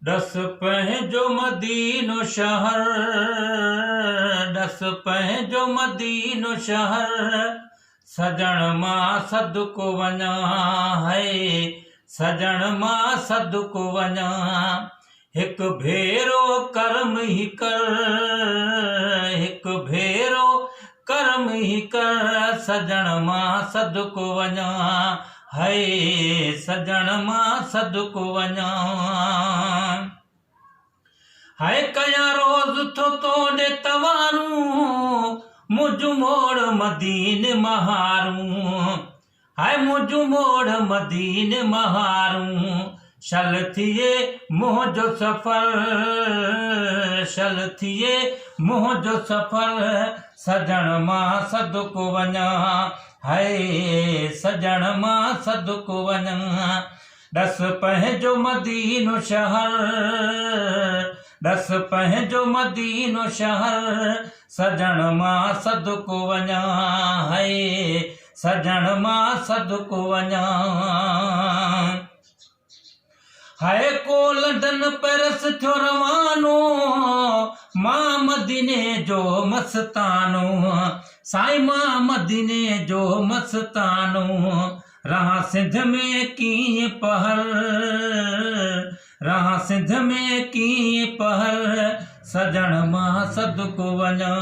डस पंहिंजो मदीनो शहर, डस पंहिंजो मदीनो शहर, सजण मां सदको वञा है, सजण मां सदको वञा। हिकु भेरो कर्म ही कर, हिकु भेरो कर्म ही कर, सजण मां सदको वञा है, सजण मां सदको वञा। हाय कया रोज़ थो तोड़े तवारूं, मुझ मोड़ मदीने महारूं, हाय मुझ मोड़ मदीने महारूं। शल थिए मोह जो सफ़र, शल थिए मोह जो सफ़र, सजण मां सदको वञा हाय, सजण मां सदको वञा। डस पंहिंजो मदीनो शहर, डस पंहिंजो मदीनो शहर, सजण मां सदको वञा है, सजण मां सदको वञा। हाय को लंडन पेरिस थियो रवानो, मां मदीने जो मस्तानो, साईं मां मदीने जो मस्तानो। रहा सिंध में कीअं पहर, रहा सिंध में कीअं पहर, सजण मां सदको वञा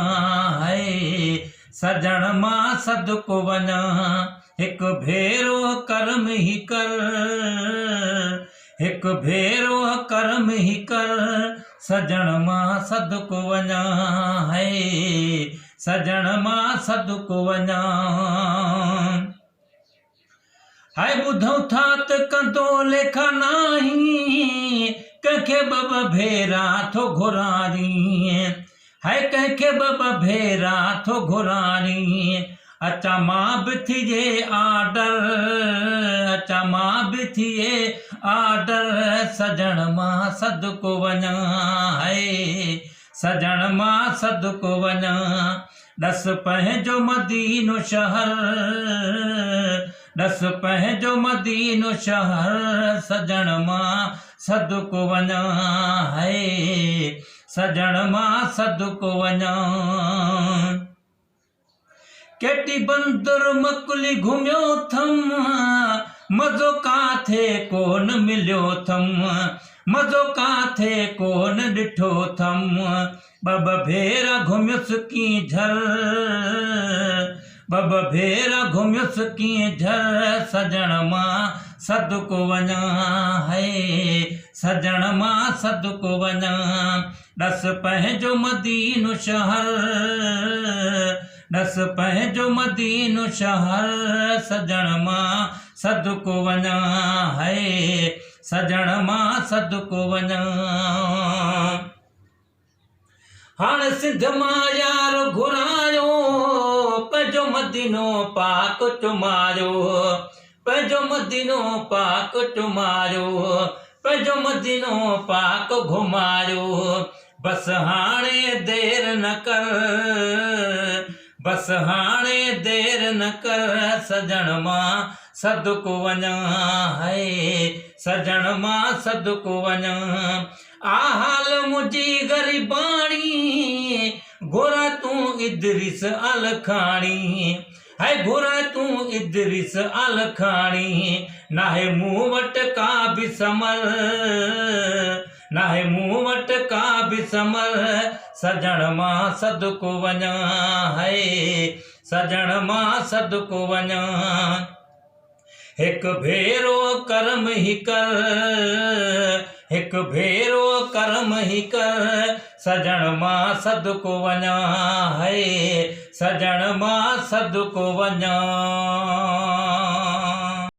है, सजण मां सदको वञा। हिकु भेरो कर्म ही कर, हिकु भेरो कर्म ही कर, सजण मां सदको वञा है, सजण मां सदको वञा। हाय ॿुधूं था त कंदो लेखा नाही, कंहिंखे ॿ भेरा थो घुरारी, हाय कंहिंखे ॿ भेरा थो घुरारी। अचा मां बि थिए आडर, अचा मां बि थिए आडर, सजण मां सदको वञा है, सजण मां सदको वञा। डस पंहिंजो मदीनो शहर, डस पंहिंजो मदीनो शहर, सजण मां सदको वञा है, सजण मां सदको वञा। केटी बंदर मकुली घुमियो थम, मज़ो काथे कोन मिलियो थम, मज़ो काथे कोन ॾिठो थम। ॿ भेरा घुमियुसि कीअं झर, ॿ भेरा घुमियुसि कीअं झर, सजण मां सदको वञा है, सजण मां सदको वञा। डस पंहिंजो मदीनो शहर, डस पंहिंजो मदीनो शहर, सजण मां सदको वञा है, सजण मां सदको वञा। हाणे सिंध मां यार घुरायो, पंहिंजो मदीनो पाक चुमायो, पंहिंजो मदीनो पाक चुमायो, पंहिंजो मदीनो पाक घुमायो। बस हाणे देर न कर, बस हाणे देर न कर, सजण मां सदको वञा है, सजण मां सदको वञा। आ हाल मुंहिंजी ग़रीबाणी, घुरा तूं इदरिस अलखाणी, है घुरा तूं इदरिस अलखाणी। नाहे मूं वटि का बि समर, नाहे मूं वटि का बि समर, सजण मां सदको वञा है, सजण मां सदको वञा। हिकु भेरो कर्म ही कर, हिकु भेरो कर्म ही कर, सजण मां सदको वञा है, सजण मां सदको वञा।